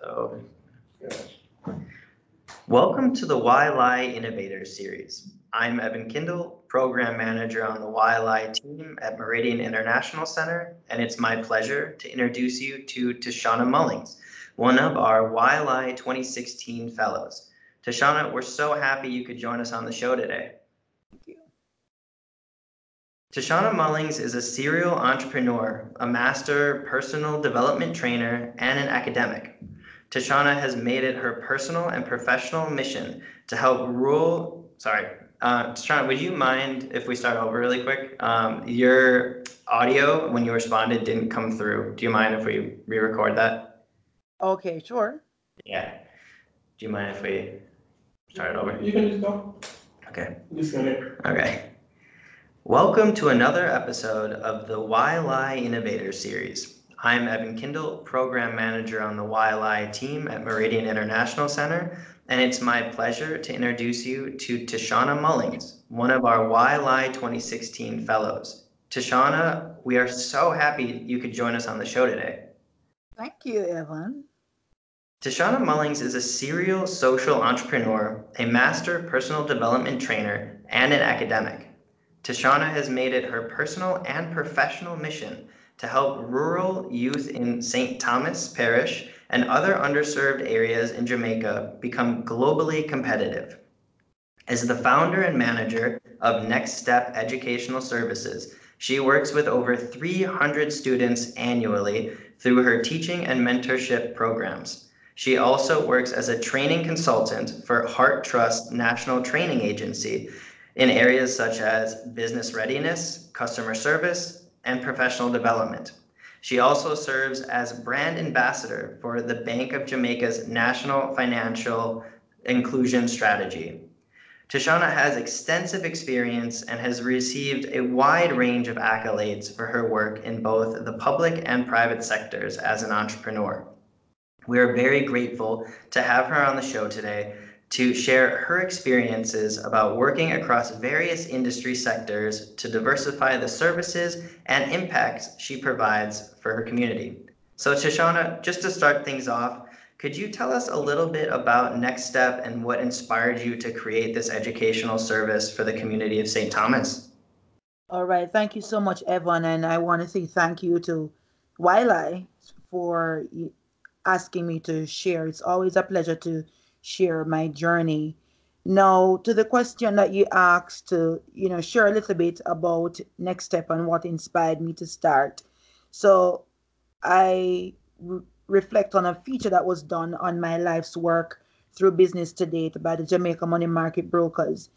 So, welcome to the YLAI Innovators Series. I'm Evan Kindle, Program Manager on the YLAI team at Meridian International Center, and it's my pleasure to introduce you to Tashana Mullings, one of our YLAI 2016 Fellows. Tashana, we're so happy you could join us on the show today. Thank you. Tashana Mullings is a serial entrepreneur, a master personal development trainer, and an academic. Tashana has made it her personal and professional mission to help Tashana, would you mind if we start over really quick? Your audio, when you responded, didn't come through. Do you mind if we re-record that? Okay, sure. Yeah. Do you mind if we start it over? You can just go. Okay. Disconnect. Okay. Welcome to another episode of the YLAI Innovators Series. I'm Evan Kindle, Program Manager on the YLAI team at Meridian International Center, and it's my pleasure to introduce you to Tashana Mullings, one of our YLAI 2016 Fellows. Tashana, we are so happy you could join us on the show today. Thank you, Evan. Tashana Mullings is a serial social entrepreneur, a master personal development trainer, and an academic. Tashana has made it her personal and professional mission to help rural youth in St. Thomas Parish and other underserved areas in Jamaica become globally competitive. As the founder and manager of NexxStepp Educational Services, she works with over 300 students annually through her teaching and mentorship programs. She also works as a training consultant for Heart Trust National Training Agency in areas such as business readiness, customer service, and professional development. She also serves as brand ambassador for the Bank of Jamaica's National Financial Inclusion Strategy. Tashana has extensive experience and has received a wide range of accolades for her work in both the public and private sectors as an entrepreneur. We are very grateful to have her on the show today to share her experiences about working across various industry sectors to diversify the services and impacts she provides for her community. So Tashana, just to start things off, could you tell us a little bit about NexxStepp and what inspired you to create this educational service for the community of St. Thomas? All right. Thank you so much, Evan. And I want to say thank you to YLAI for asking me to share. It's always a pleasure to share my journey. Now, to the question that you asked to, share a little bit about NexxStepp and what inspired me to start. So I reflect on a feature that was done on my life's work through Business to Date by the Jamaica Money Market Brokers.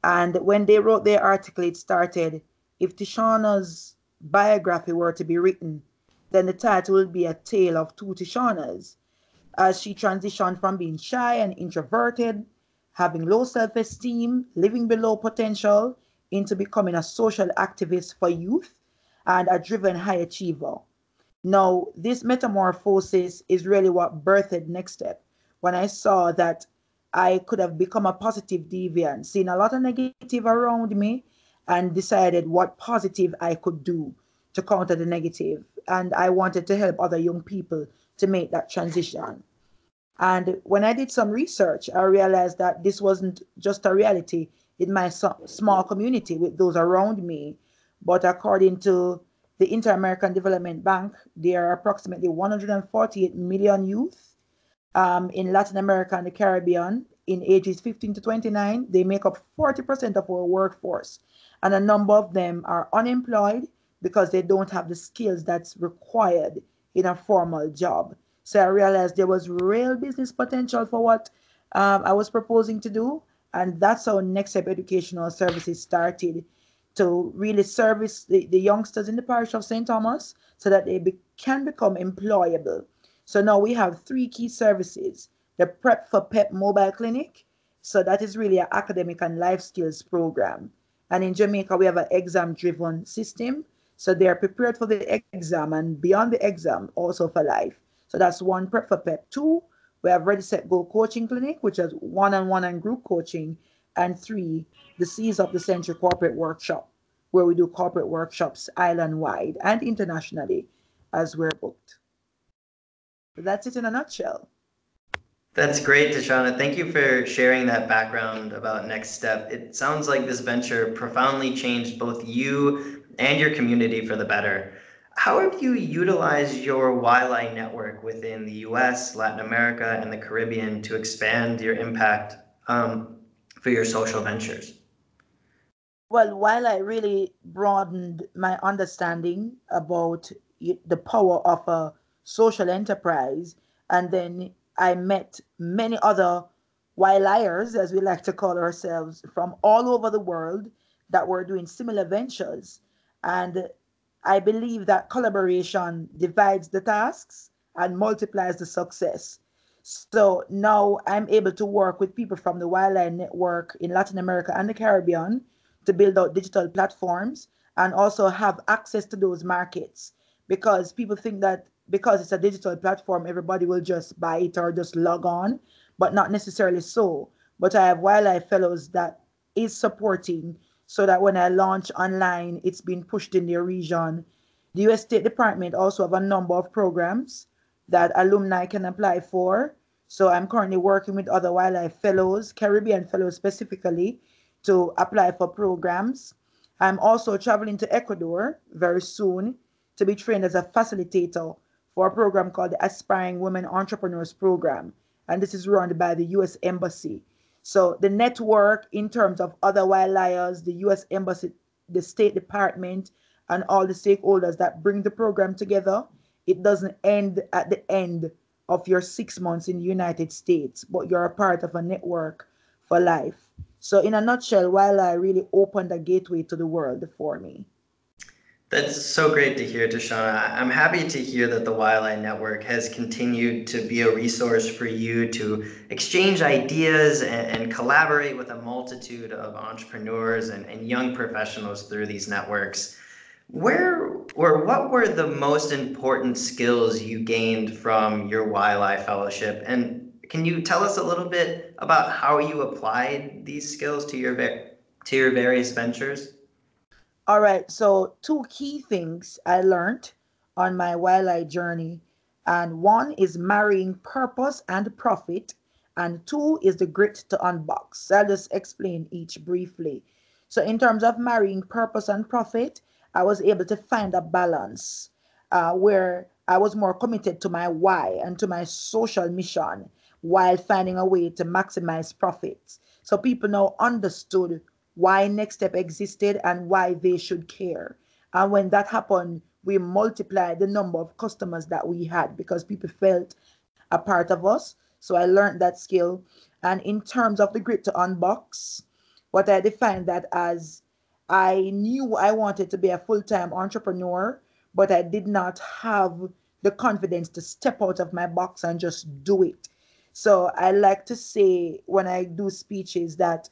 And when they wrote their article, it started, if Tashana's biography were to be written, then the title would be A Tale of Two Tashanas, as she transitioned from being shy and introverted, having low self-esteem, living below potential, into becoming a social activist for youth and a driven high achiever. Now, this metamorphosis is really what birthed NexxStepp. When I saw that I could have become a positive deviant, seen a lot of negative around me, and decided what positive I could do to counter the negative. And I wanted to help other young people to make that transition. And when I did some research, I realized that this wasn't just a reality in my small community with those around me, but according to the Inter-American Development Bank, there are approximately 148 million youth in Latin America and the Caribbean in ages 15 to 29. They make up 40% of our workforce, and a number of them are unemployed because they don't have the skills that's required in a formal job. So I realized there was real business potential for what I was proposing to do, and that's how NexxStepp Educational Services started, to really service the youngsters in the parish of St. Thomas so that they can become employable. So now we have three key services: the Prep for PEP mobile clinic. So that is really an academic and life skills program. And in Jamaica, we have an exam-driven system. So they are prepared for the exam and beyond the exam, also for life. So that's one, Prep for PEP. Two, we have Ready, Set, Go coaching clinic, which is one-on-one and group coaching. And three, the Seas of the Century corporate workshop, where we do corporate workshops island-wide and internationally as we're booked. So that's it in a nutshell. That's great, Tashana. Thank you for sharing that background about NexxStepp. It sounds like this venture profoundly changed both you and your community for the better. How have you utilized your YLAI network within the US, Latin America, and the Caribbean to expand your impact for your social ventures? Well, while I really broadened my understanding about the power of a social enterprise, and then I met many other YLIers, as we like to call ourselves, from all over the world that were doing similar ventures. And I believe that collaboration divides the tasks and multiplies the success. So now I'm able to work with people from the Wildlife Network in Latin America and the Caribbean to build out digital platforms and also have access to those markets, because people think that because it's a digital platform, everybody will just buy it or just log on, but not necessarily so. But I have wildlife fellows that is supporting, so that when I launch online, it's being pushed in their region. The US State Department also have a number of programs that alumni can apply for. So I'm currently working with other wildlife fellows, Caribbean fellows specifically, to apply for programs. I'm also traveling to Ecuador very soon to be trained as a facilitator for a program called the Aspiring Women Entrepreneurs Program. And this is run by the US Embassy. So the network in terms of other wildliers, the US Embassy, the State Department, and all the stakeholders that bring the program together, it doesn't end at the end of your 6 months in the United States, but you're a part of a network for life. So, in a nutshell, while I really opened a gateway to the world for me. That's so great to hear, Tashana. I'm happy to hear that the YLAI Network has continued to be a resource for you to exchange ideas and collaborate with a multitude of entrepreneurs and young professionals through these networks. Where or what were the most important skills you gained from your YLAI fellowship? And can you tell us a little bit about how you applied these skills to your various ventures? All right, so two key things I learned on my wildlife journey, and one is marrying purpose and profit, and two is the grit to unbox. So I'll just explain each briefly. So, in terms of marrying purpose and profit, I was able to find a balance where I was more committed to my why and to my social mission while finding a way to maximize profits. So, people now understood why NexxStepp existed and why they should care. And when that happened, we multiplied the number of customers that we had because people felt a part of us. So I learned that skill. And in terms of the grit to unbox, what I defined that as, I knew I wanted to be a full-time entrepreneur, but I did not have the confidence to step out of my box and just do it. So I like to say when I do speeches that,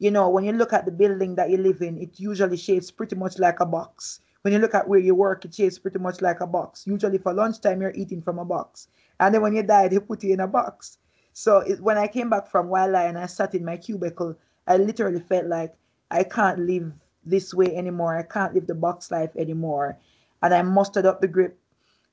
when you look at the building that you live in, it usually shapes pretty much like a box. When you look at where you work, it shapes pretty much like a box. Usually for lunchtime, you're eating from a box. And then when you die, they put you in a box. So when I came back from YLAI and I sat in my cubicle, I literally felt like I can't live this way anymore. I can't live the box life anymore. And I mustered up the grip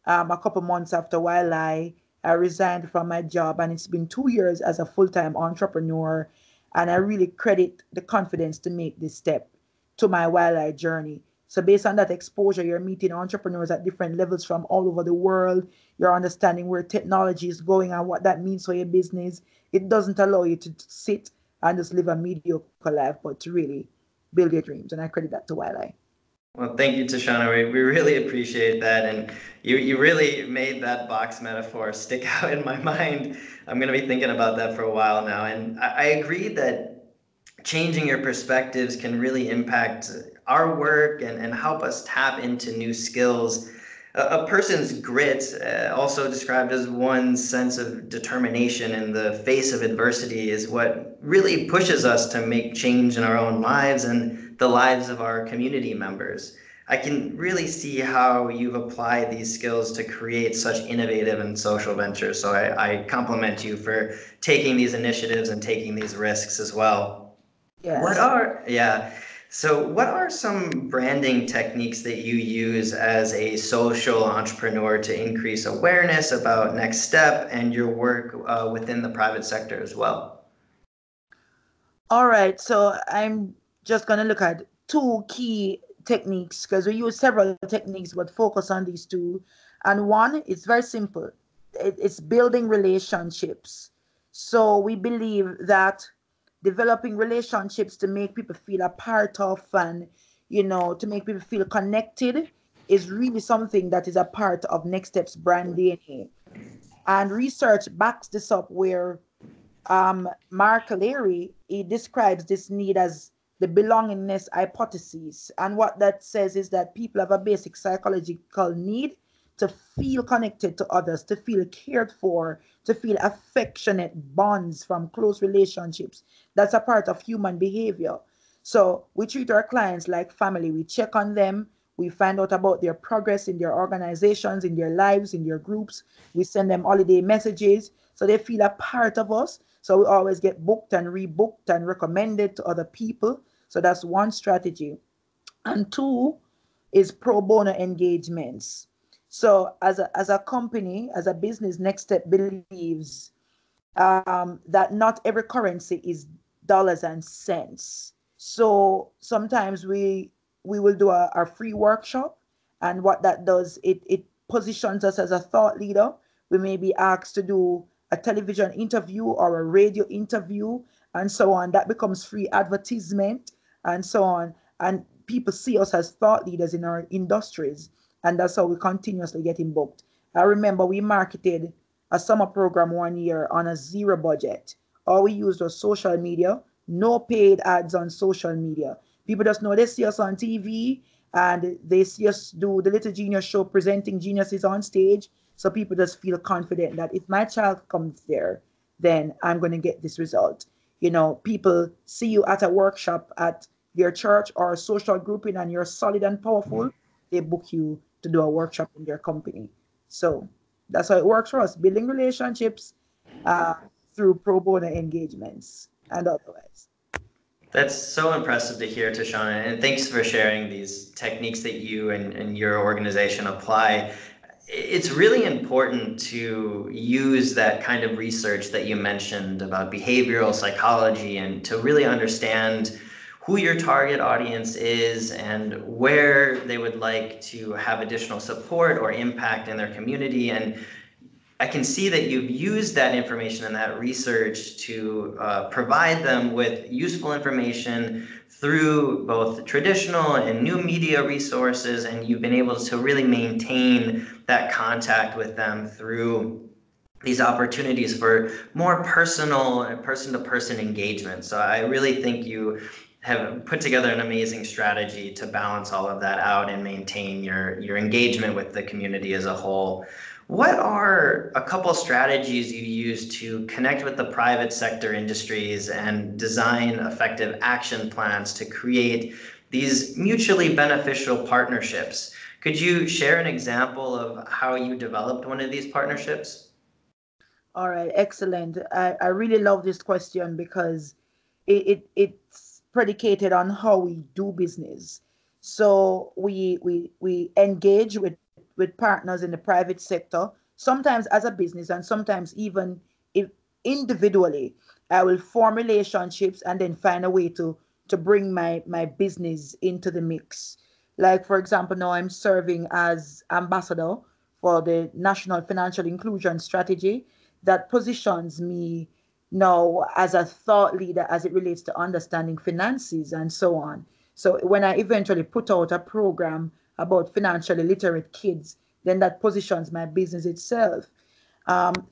a couple months after I resigned from my job, and it's been 2 years as a full-time entrepreneur. And I really credit the confidence to make this step to my wildlife journey. So based on that exposure, you're meeting entrepreneurs at different levels from all over the world. You're understanding where technology is going and what that means for your business. It doesn't allow you to sit and just live a mediocre life, but to really build your dreams. And I credit that to YLAI. Well, thank you, Tashana. We really appreciate that. And you really made that box metaphor stick out in my mind. I'm going to be thinking about that for a while now. And I agree that changing your perspectives can really impact our work and help us tap into new skills. A person's grit, also described as one's sense of determination in the face of adversity, is what really pushes us to make change in our own lives and the lives of our community members. I can really see how you've applied these skills to create such innovative and social ventures. So I compliment you for taking these initiatives and taking these risks as well. What Yes. are, yeah. So, what are some branding techniques that you use as a social entrepreneur to increase awareness about NexxStepp and your work within the private sector as well? All right, so I'm just going to look at two key techniques because we use several techniques but focus on these two. And one is very simple, it's building relationships. So we believe that developing relationships to make people feel a part of and, to make people feel connected is really something that is a part of Next Step's brand DNA. And research backs this up where Mark Leary, he describes this need as the belongingness hypothesis. And what that says is that people have a basic psychological need to feel connected to others, to feel cared for, to feel affectionate bonds from close relationships. That's a part of human behavior. So we treat our clients like family. We check on them. We find out about their progress in their organizations, in their lives, in their groups. We send them holiday messages so they feel a part of us. So we always get booked and rebooked and recommended to other people. So that's one strategy. And two is pro bono engagements. So as a company, as a business, Next Step believes that not every currency is dollars and cents. So sometimes we will do a free workshop, and what that does, it positions us as a thought leader. We may be asked to do a television interview or a radio interview and so on. That becomes free advertisement and so on. And people see us as thought leaders in our industries, and that's how we continuously getting booked. I remember we marketed a summer program one year on a zero budget. All we used was social media, no paid ads on social media. People just know they see us on TV and they see us do the Little Genius show presenting geniuses on stage. So people just feel confident that if my child comes there, then I'm going to get this result. People see you at a workshop at their church or social grouping and you're solid and powerful, they book you to do a workshop in their company. So that's how it works for us, building relationships uh, through pro bono engagements and otherwise. That's so impressive to hear, Tashana, and thanks for sharing these techniques that you and your organization apply. It's really important to use that kind of research that you mentioned about behavioral psychology and to really understand who your target audience is and where they would like to have additional support or impact in their community. And I can see that you've used that information and that research to provide them with useful information through both traditional and new media resources, and you've been able to really maintain that contact with them through these opportunities for more personal and person-to-person engagement. So I really think you have put together an amazing strategy to balance all of that out and maintain your engagement with the community as a whole. What are a couple strategies you use to connect with the private sector industries and design effective action plans to create these mutually beneficial partnerships? Could you share an example of how you developed one of these partnerships? All right, excellent. I really love this question because it's predicated on how we do business. So we engage with partners in the private sector, sometimes as a business and sometimes even if individually. I will form relationships and then find a way to bring my business into the mix. Like for example, now I'm serving as ambassador for the National Financial Inclusion Strategy that positions me now as a thought leader as it relates to understanding finances and so on. So when I eventually put out a program about financially literate kids, then that positions my business itself.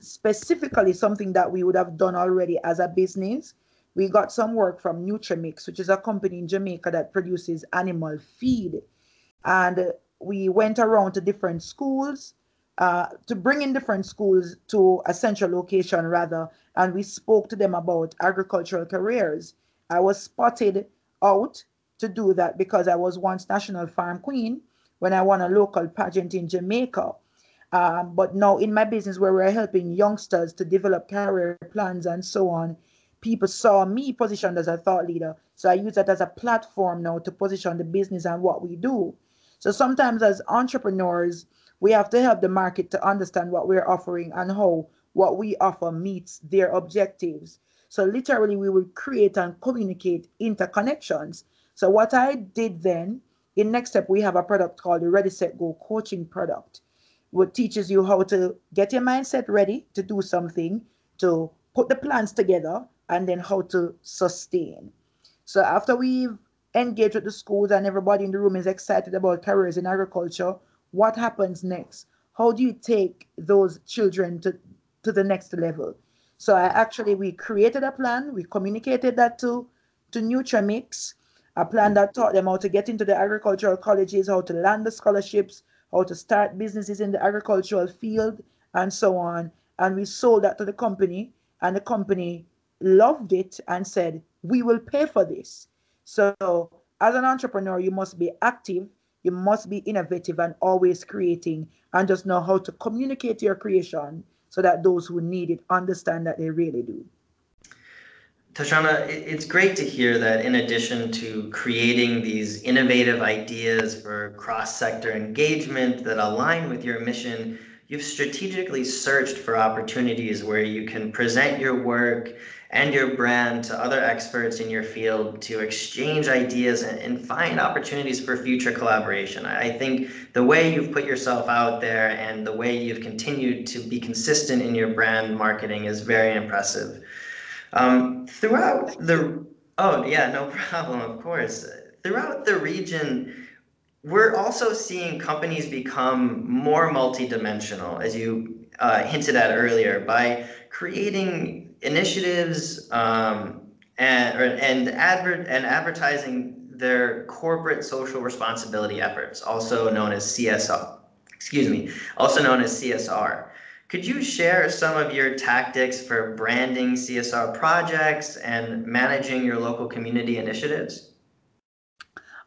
Specifically, something that we would have done already as a business, we got some work from Nutrimix, which is a company in Jamaica that produces animal feed. And we went around to different schools, to bring in different schools to a central location rather, and we spoke to them about agricultural careers. I was spotted out to do that because I was once national farm queen when I won a local pageant in Jamaica. But now in my business where we're helping youngsters to develop career plans and so on, people saw me positioned as a thought leader. So I use that as a platform now to position the business and what we do. So sometimes as entrepreneurs, we have to help the market to understand what we're offering and how what we offer meets their objectives. So literally, we will create and communicate interconnections. So what I did then, in Next Step, we have a product called the Ready Set Go coaching product, which teaches you how to get your mindset ready to do something, to put the plans together, and then how to sustain. So after we've engaged with the schools and everybody in the room is excited about careers in agriculture, what happens next? How do you take those children to the next level? So we created a plan, we communicated that to Nutramix, a plan that taught them how to get into the agricultural colleges, how to land the scholarships, how to start businesses in the agricultural field, and so on. And we sold that to the company, and the company loved it and said, we will pay for this. So, as an entrepreneur, you must be active, you must be innovative, and always creating, and just know how to communicate your creation so that those who need it understand that they really do. Tashana, it's great to hear that in addition to creating these innovative ideas for cross-sector engagement that align with your mission, you've strategically searched for opportunities where you can present your work and your brand to other experts in your field to exchange ideas and find opportunities for future collaboration. I think the way you've put yourself out there and the way you've continued to be consistent in your brand marketing is very impressive. Throughout the, oh yeah, no problem, of course. Throughout the region, we're also seeing companies become more multidimensional, as you hinted at earlier, by creating initiatives and advertising their corporate social responsibility efforts, also known as CSR. Excuse me, also known as CSR. Could you share some of your tactics for branding CSR projects and managing your local community initiatives?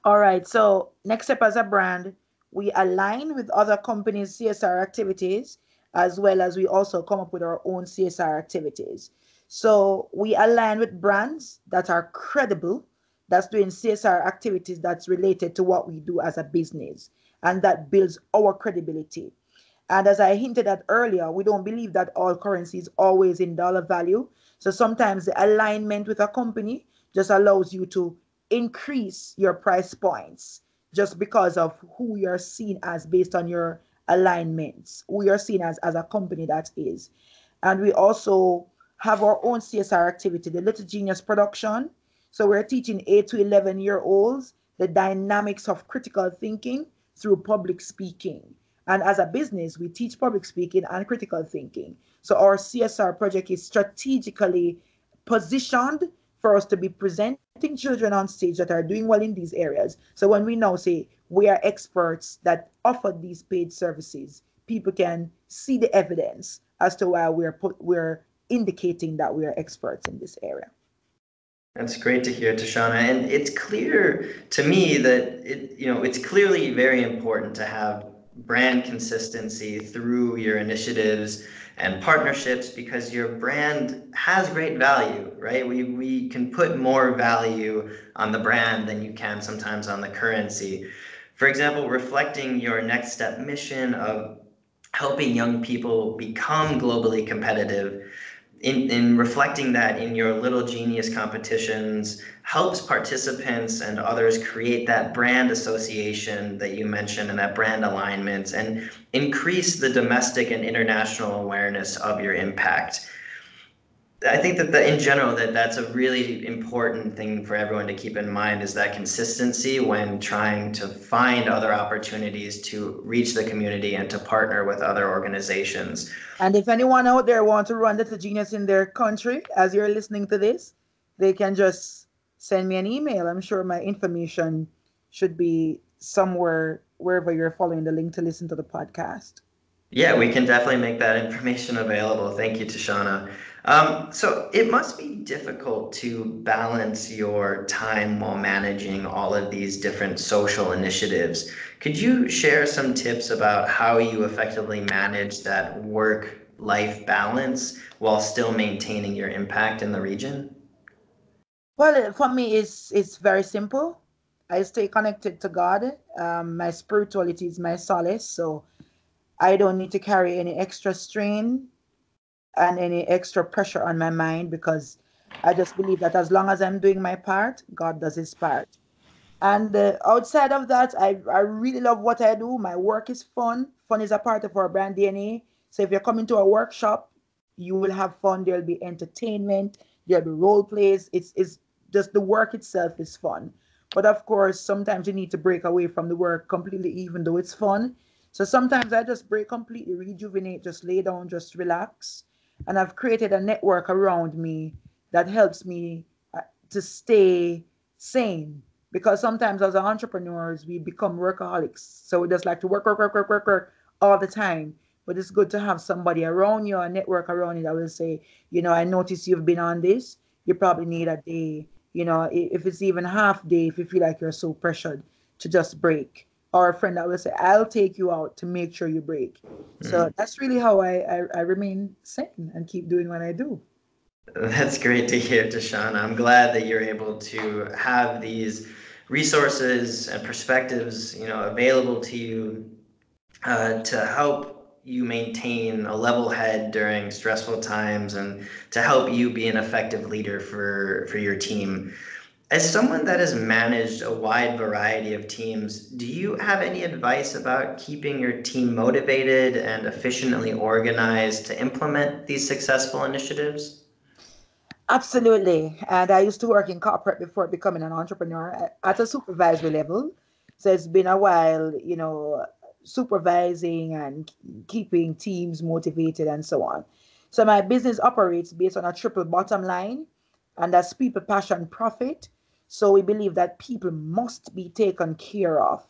All right. So, Next Step as a brand, we align with other companies' CSR activities, as well as we also come up with our own CSR activities. So, we align with brands that are credible, that's doing CSR activities that's related to what we do as a business, and that builds our credibility. And as I hinted at earlier, we don't believe that all currency is always in dollar value. So sometimes the alignment with a company just allows you to increase your price points just because of who you're seen as based on your alignments, who you're seen as a company that is. And we also have our own CSR activity, the Little Genius production. So we're teaching 8 to 11-year-olds the dynamics of critical thinking through public speaking. And as a business, we teach public speaking and critical thinking. So our CSR project is strategically positioned for us to be presenting children on stage that are doing well in these areas. So when we now say we are experts that offer these paid services, people can see the evidence as to why we're indicating that we are experts in this area. That's great to hear, Tashana. And it's clear to me that it's clearly very important to have brand consistency through your initiatives and partnerships because your brand has great value, right? We can put more value on the brand than you can sometimes on the currency. For example, reflecting your next step mission of helping young people become globally competitive in reflecting that in your Little Genius competitions helps participants and others create that brand association that you mentioned and that brand alignment and increase the domestic and international awareness of your impact. I think that in general that's a really important thing for everyone to keep in mind is that consistency when trying to find other opportunities to reach the community and to partner with other organizations. And if anyone out there wants to run Little Genius in their country, as you're listening to this, they can just send me an email. I'm sure my information should be somewhere wherever you're following the link to listen to the podcast. Yeah, we can definitely make that information available. Thank you, Tashana. So it must be difficult to balance your time while managing all of these different social initiatives. Could you share some tips about how you effectively manage that work-life balance while still maintaining your impact in the region? Well, for me, it's very simple. I stay connected to God. My spirituality is my solace, so I don't need to carry any extra strain and any extra pressure on my mind because I just believe that as long as I'm doing my part, God does his part. And outside of that, I really love what I do. My work is fun. Fun is a part of our brand DNA. So if you're coming to a workshop, you will have fun. There'll be entertainment. There'll be role plays. It's just the work itself is fun. But of course, sometimes you need to break away from the work completely, even though it's fun. So sometimes I just break completely, rejuvenate, just lay down, just relax. And I've created a network around me that helps me to stay sane because sometimes as entrepreneurs we become workaholics, so we just like to work, work, work, work, work, work all the time. But it's good to have somebody around you, a network around you that will say, I notice you've been on this, you probably need a day, if it's even half day, if you feel like you're so pressured to just break, or a friend that will say, I'll take you out to make sure you break. So Mm. that's really how I remain sane and keep doing what I do. That's great to hear, Deshaun. I'm glad that you're able to have these resources and perspectives, available to you to help you maintain a level head during stressful times and to help you be an effective leader for your team. As someone that has managed a wide variety of teams, do you have any advice about keeping your team motivated and efficiently organized to implement these successful initiatives? Absolutely. And I used to work in corporate before becoming an entrepreneur at a supervisory level. So it's been a while, supervising and keeping teams motivated and so on. So my business operates based on a triple bottom line, and that's people, passion, profit. So we believe that people must be taken care of.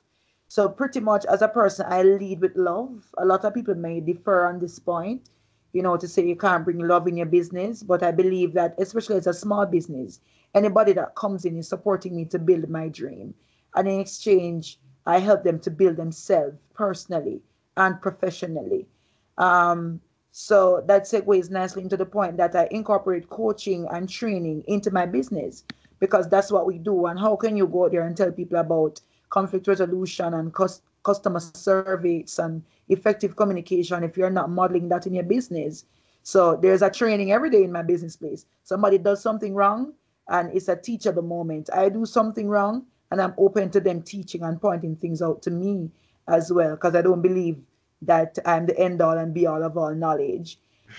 So pretty much as a person, I lead with love. A lot of people may differ on this point, to say you can't bring love in your business. But I believe that, especially as a small business, anybody that comes in is supporting me to build my dream. And in exchange, I help them to build themselves personally and professionally. Um, so that segues nicely into the point that I incorporate coaching and training into my business because that's what we do. And how can you go there and tell people about conflict resolution and customer service and effective communication if you're not modeling that in your business? So there's a training every day in my business place. Somebody does something wrong and it's a teachable moment. I do something wrong and I'm open to them teaching and pointing things out to me as well because I don't believe that I'm the end all and be all of all knowledge.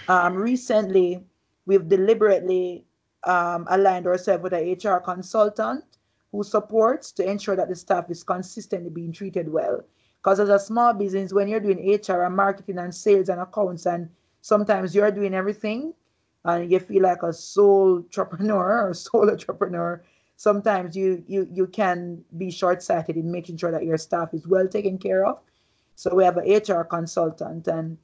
Recently, we've deliberately aligned ourselves with a HR consultant who supports to ensure that the staff is consistently being treated well. Because as a small business, when you're doing HR and marketing and sales and accounts, and sometimes you're doing everything, and you feel like a sole entrepreneur or sole entrepreneur, sometimes you can be short-sighted in making sure that your staff is well taken care of. So we have an HR consultant, and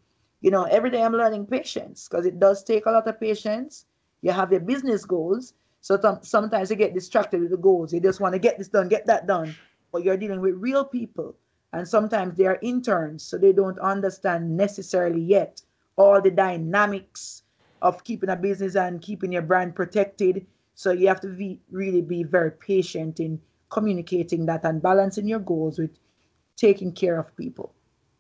every day I'm learning patience because it does take a lot of patience. You have your business goals, so sometimes you get distracted with the goals. You just want to get this done, get that done, but you're dealing with real people, and sometimes they are interns, so they don't understand necessarily yet all the dynamics of keeping a business and keeping your brand protected. So you have to really be very patient in communicating that and balancing your goals with taking care of people.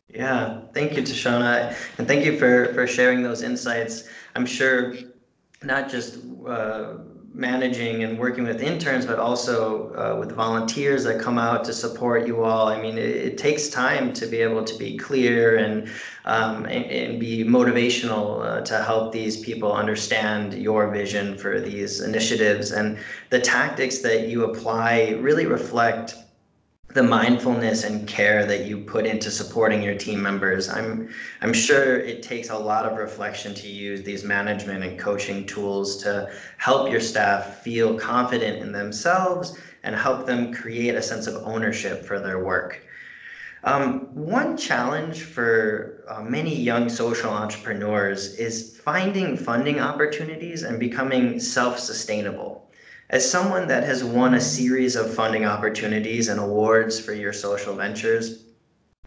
Yeah, thank you, Tashona, and thank you for sharing those insights. I'm sure not just managing and working with interns, but also with volunteers that come out to support you all. I mean, it takes time to be able to be clear and be motivational to help these people understand your vision for these initiatives. And the tactics that you apply really reflect the mindfulness and care that you put into supporting your team members. I'm sure it takes a lot of reflection to use these management and coaching tools to help your staff feel confident in themselves and help them create a sense of ownership for their work. One challenge for many young social entrepreneurs is finding funding opportunities and becoming self-sustainable. As someone that has won a series of funding opportunities and awards for your social ventures,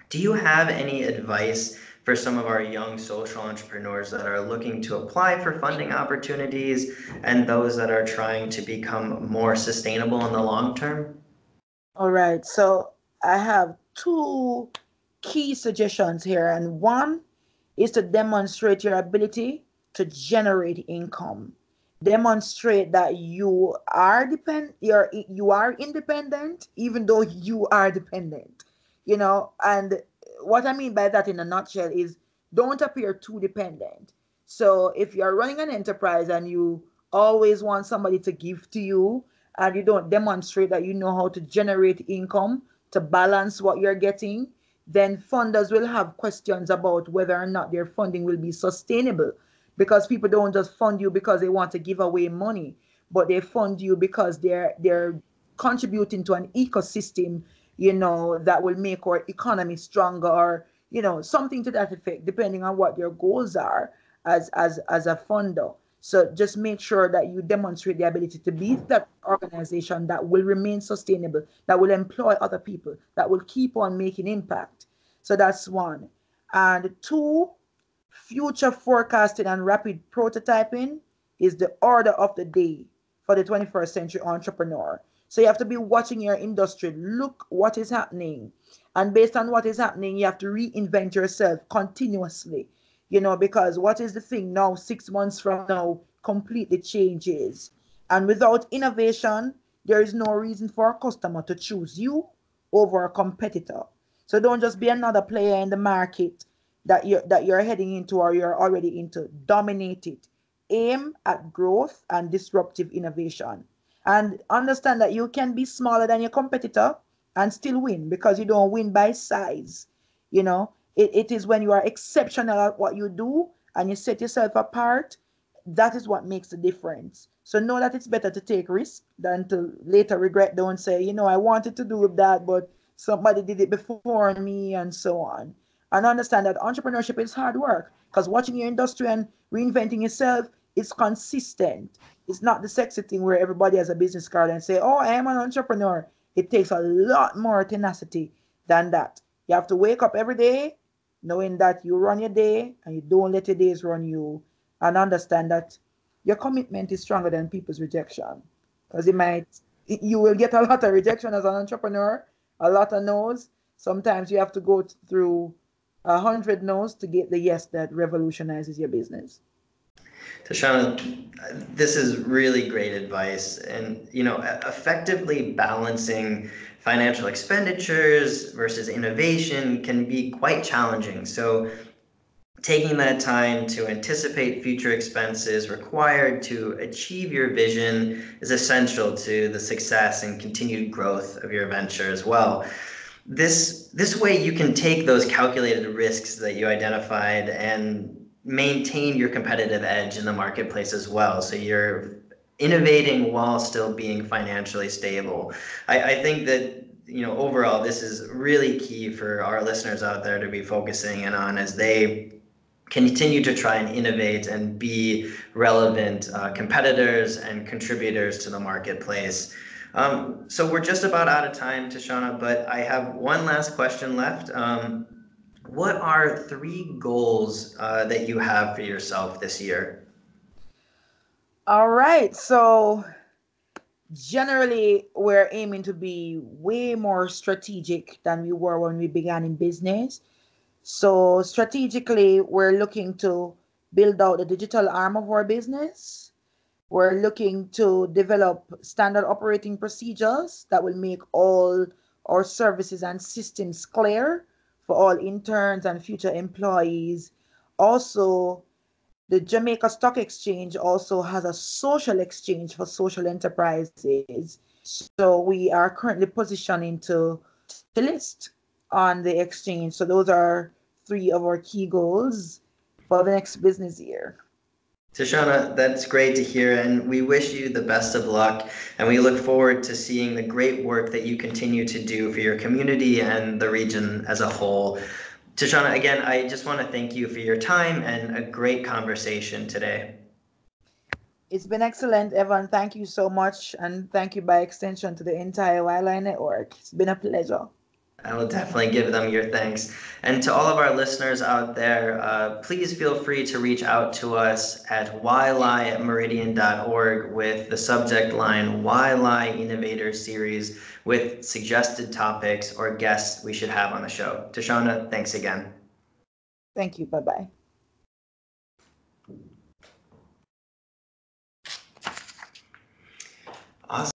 do you have any advice for some of our young social entrepreneurs that are looking to apply for funding opportunities and those that are trying to become more sustainable in the long term? All right. So I have two key suggestions here, and one is to demonstrate your ability to generate income. Demonstrate that you are independent, even though you are dependent. And what I mean by that in a nutshell is don't appear too dependent. So if you're running an enterprise and you always want somebody to give to you, and you don't demonstrate that you know how to generate income to balance what you're getting, then funders will have questions about whether or not their funding will be sustainable, because people don't just fund you because they want to give away money, but they fund you because they're contributing to an ecosystem, that will make our economy stronger, or something to that effect, depending on what your goals are as a funder. So just make sure that you demonstrate the ability to be that organization that will remain sustainable, that will employ other people, that will keep on making impact. So that's one. And two, future forecasting and rapid prototyping is the order of the day for the 21st century entrepreneur. So you have to be watching your industry, look what is happening. And based on what is happening, you have to reinvent yourself continuously, because what is the thing now, 6 months from now, completely changes. And without innovation, there is no reason for a customer to choose you over a competitor. So don't just be another player in the market that you're heading into or you're already into. Dominate it. Aim at growth and disruptive innovation. And understand that you can be smaller than your competitor and still win, because you don't win by size. It is when you are exceptional at what you do and you set yourself apart, that is what makes the difference. So know that it's better to take risk than to later regret. Don't say, I wanted to do that, but somebody did it before me, and so on. And understand that entrepreneurship is hard work, because watching your industry and reinventing yourself is consistent. It's not the sexy thing where everybody has a business card and say, oh, I am an entrepreneur. It takes a lot more tenacity than that. You have to wake up every day knowing that you run your day and you don't let your days run you, and understand that your commitment is stronger than people's rejection, because you will get a lot of rejection as an entrepreneur, a lot of no's. Sometimes you have to go through 100 no's to get the yes that revolutionizes your business. Tashana, this is really great advice. And, effectively balancing financial expenditures versus innovation can be quite challenging. So, taking that time to anticipate future expenses required to achieve your vision is essential to the success and continued growth of your venture as well. This way you can take those calculated risks that you identified and maintain your competitive edge in the marketplace as well. So you're innovating while still being financially stable. I think that, overall, this is really key for our listeners out there to be focusing in on as they continue to try and innovate and be relevant competitors and contributors to the marketplace. So we're just about out of time, Tashana, but I have one last question left. What are 3 goals that you have for yourself this year? All right. So generally, we're aiming to be way more strategic than we were when we began in business. So strategically, we're looking to build out the digital arm of our business. We're looking to develop standard operating procedures that will make all our services and systems clear for all interns and future employees. Also, the Jamaica Stock Exchange also has a social exchange for social enterprises. So we are currently positioning to list on the exchange. So those are 3 of our key goals for the next business year. Tashana, that's great to hear, and we wish you the best of luck, and we look forward to seeing the great work that you continue to do for your community and the region as a whole. Tashana, again, I just want to thank you for your time and a great conversation today. It's been excellent, Evan. Thank you so much. And thank you by extension to the entire YLAI network. It's been a pleasure. I will definitely give them your thanks. And to all of our listeners out there, please feel free to reach out to us at ylai@meridian.org with the subject line YLAI Innovator Series with suggested topics or guests we should have on the show. Tashana, thanks again. Thank you. Bye-bye. Awesome.